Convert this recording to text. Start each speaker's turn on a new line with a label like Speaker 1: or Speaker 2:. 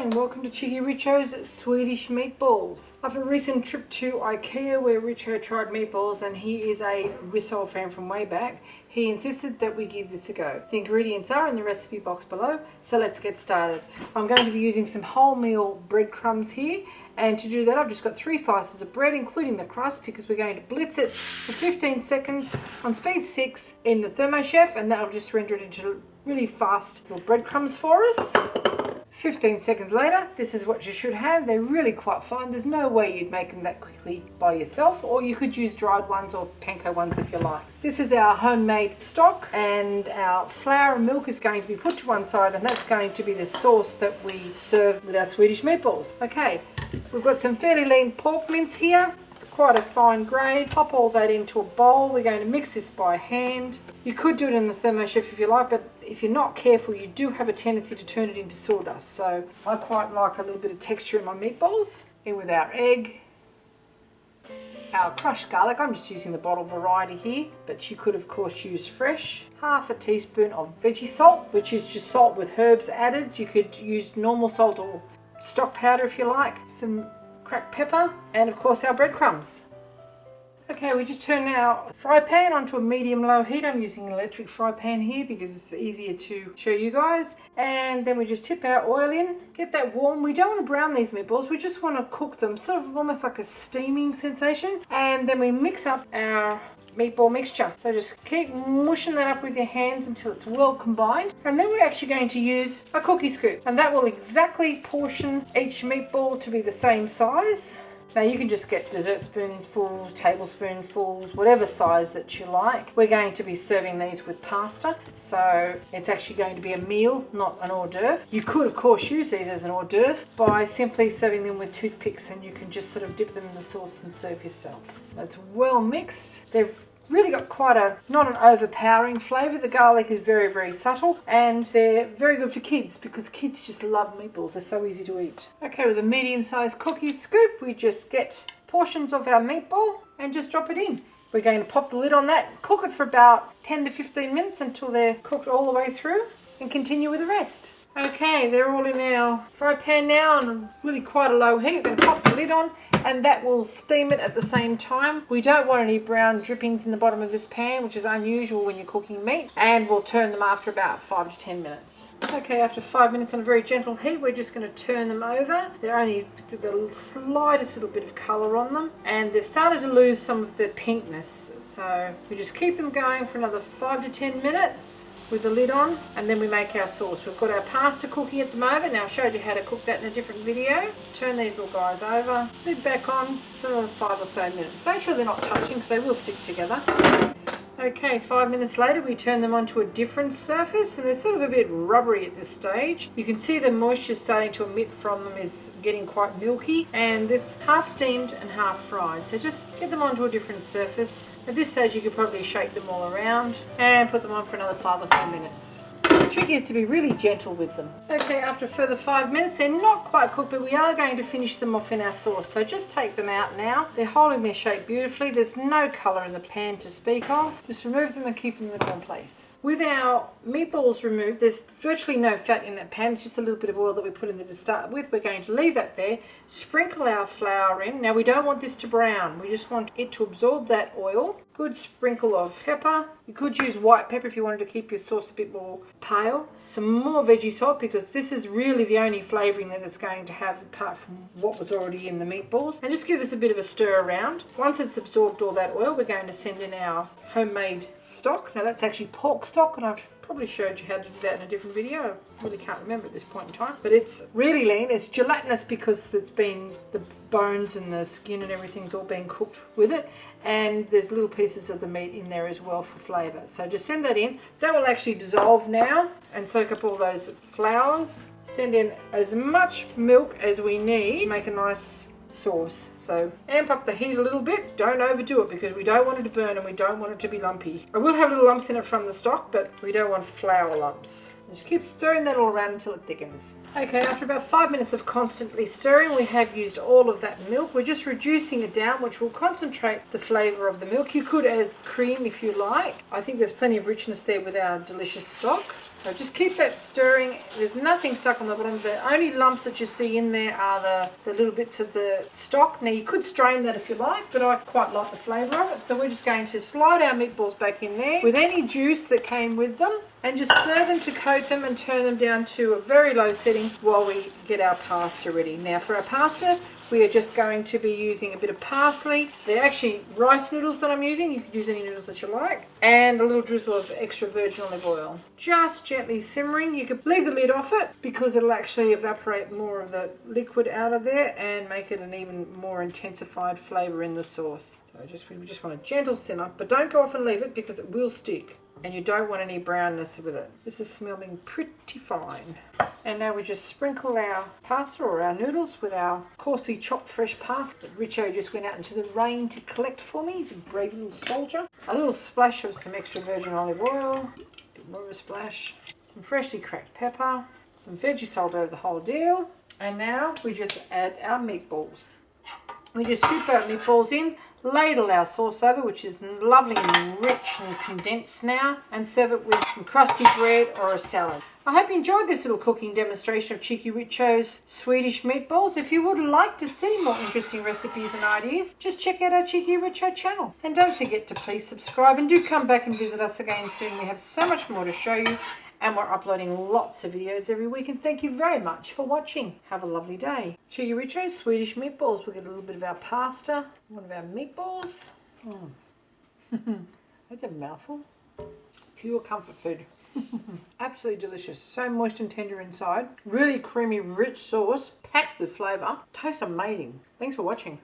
Speaker 1: and welcome to Cheeky Richo's Swedish Meatballs. After a recent trip to IKEA where Richo tried meatballs, and he is a Rissole fan from way back, he insisted that we give this a go. The ingredients are in the recipe box below, so let's get started. I'm going to be using some wholemeal breadcrumbs here, and to do that I've just got 3 slices of bread including the crust, because we're going to blitz it for 15 seconds on speed 6 in the ThermoChef, and that'll just render it into really fast little breadcrumbs for us. 15 seconds later, this is what you should have. They're really quite fine. There's no way you'd make them that quickly by yourself, or you could use dried ones or panko ones if you like. This is our homemade stock, and our flour and milk is going to be put to one side, and that's going to be the sauce that we serve with our Swedish meatballs. Okay, we've got some fairly lean pork mince here. It's quite a fine grade. Pop all that into a bowl. We're going to mix this by hand. You could do it in the ThermoChef if you like, but if you're not careful, you do have a tendency to turn it into sawdust. So I quite like a little bit of texture in my meatballs. In with our egg, our crushed garlic. I'm just using the bottle variety here, but you could of course use fresh. Half a teaspoon of veggie salt, which is just salt with herbs added. You could use normal salt or stock powder if you like. Some cracked pepper, and of course our breadcrumbs. Okay, we just turn our fry pan onto a medium-low heat. I'm using an electric fry pan here because it's easier to show you guys. And then we just tip our oil in, get that warm. We don't want to brown these meatballs, we just want to cook them, sort of almost like a steaming sensation. And then we mix up our meatball mixture. So just keep mushing that up with your hands until it's well combined. And then we're actually going to use a cookie scoop, and that will exactly portion each meatball to be the same size. Now you can just get dessert spoonfuls, tablespoonfuls, whatever size that you like. We're going to be serving these with pasta, so it's actually going to be a meal, not an hors d'oeuvre. You could of course use these as an hors d'oeuvre by simply serving them with toothpicks, and you can just sort of dip them in the sauce and serve yourself. That's well mixed. They've really got quite a, not an overpowering flavour. The garlic is very, very subtle, and they're very good for kids because kids just love meatballs. They're so easy to eat. Okay, with a medium-sized cookie scoop, we just get portions of our meatball and just drop it in. We're going to pop the lid on that, cook it for about 10 to 15 minutes until they're cooked all the way through, and continue with the rest. Okay, they're all in our fry pan now on really quite a low heat. We're going to pop the lid on, and that will steam it at the same time. We don't want any brown drippings in the bottom of this pan, which is unusual when you're cooking meat, and we'll turn them after about 5 to 10 minutes. Okay, after 5 minutes on a very gentle heat, we're just going to turn them over. They're only the slightest little bit of colour on them, and they've started to lose some of their pinkness. So we just keep them going for another 5 to 10 minutes with the lid on, and then we make our sauce. We've got our pasta cooking at the moment. Now I showed you how to cook that in a different video. Just turn these little guys over, lid back on for another 5 or so minutes. Make sure they're not touching because they will stick together. Okay, 5 minutes later we turn them onto a different surface, and they're sort of a bit rubbery at this stage. You can see the moisture starting to emit from them is getting quite milky, and this half steamed and half fried. So just get them onto a different surface. At this stage you could probably shake them all around and put them on for another 5 or so minutes. The trick is to be really gentle with them. Okay, after a further 5 minutes, they're not quite cooked, but we are going to finish them off in our sauce. So just take them out now. They're holding their shape beautifully. There's no colour in the pan to speak of. Just remove them and keep them in one place. With our meatballs removed, there's virtually no fat in that pan. It's just a little bit of oil that we put in there to start with. We're going to leave that there. Sprinkle our flour in. Now we don't want this to brown. We just want it to absorb that oil. Good sprinkle of pepper. You could use white pepper if you wanted to keep your sauce a bit more pale. Some more veggie salt, because this is really the only flavouring that it's going to have apart from what was already in the meatballs. And just give this a bit of a stir around. Once it's absorbed all that oil, we're going to send in our homemade stock. Now that's actually pork stock, and I've probably showed you how to do that in a different video. I really can't remember at this point in time, but it's really lean. It's gelatinous because it's been, the bones and the skin and everything's all been cooked with it, and there's little pieces of the meat in there as well for flavour. So just send that in. That will actually dissolve now and soak up all those flours. Send in as much milk as we need to make a nice sauce. So amp up the heat a little bit. Don't overdo it because we don't want it to burn and we don't want it to be lumpy. I will have little lumps in it from the stock, but we don't want flour lumps. Just keep stirring that all around until it thickens. Okay, after about 5 minutes of constantly stirring, we have used all of that milk. We're just reducing it down, which will concentrate the flavour of the milk. You could add cream if you like. I think there's plenty of richness there with our delicious stock. So just keep that stirring. There's nothing stuck on the bottom. The only lumps that you see in there are the little bits of the stock. Now you could strain that if you like, but I quite like the flavour of it. So we're just going to slide our meatballs back in there with any juice that came with them and just stir them to coat them and turn them down to a very low setting while we get our pasta ready. Now for our pasta, we are just going to be using a bit of parsley. They're actually rice noodles that I'm using. You could use any noodles that you like. And a little drizzle of extra virgin olive oil. Just gently simmering. You could leave the lid off it because it'll actually evaporate more of the liquid out of there and make it an even more intensified flavour in the sauce. So we just want a gentle simmer, but don't go off and leave it because it will stick. And you don't want any brownness with it. This is smelling pretty fine. And now we just sprinkle our pasta or our noodles with our coarsely chopped fresh pasta that Richo just went out into the rain to collect for me. He's a brave little soldier. A little splash of some extra virgin olive oil. A bit more of a splash. Some freshly cracked pepper. Some veggie salt over the whole deal. And now we just add our meatballs. We just scoop our meatballs in, ladle our sauce over, which is lovely and rich and condensed now, and serve it with some crusty bread or a salad. I hope you enjoyed this little cooking demonstration of Cheeky Richo's Swedish meatballs. If you would like to see more interesting recipes and ideas, just check out our Cheeky Richo channel. And don't forget to please subscribe and do come back and visit us again soon. We have so much more to show you. And we're uploading lots of videos every week. And thank you very much for watching. Have a lovely day. Cheeky Richo's Swedish meatballs. We'll get a little bit of our pasta. One of our meatballs. That's a mouthful. Pure comfort food. Absolutely delicious. So moist and tender inside. Really creamy, rich sauce. Packed with flavour. Tastes amazing. Thanks for watching.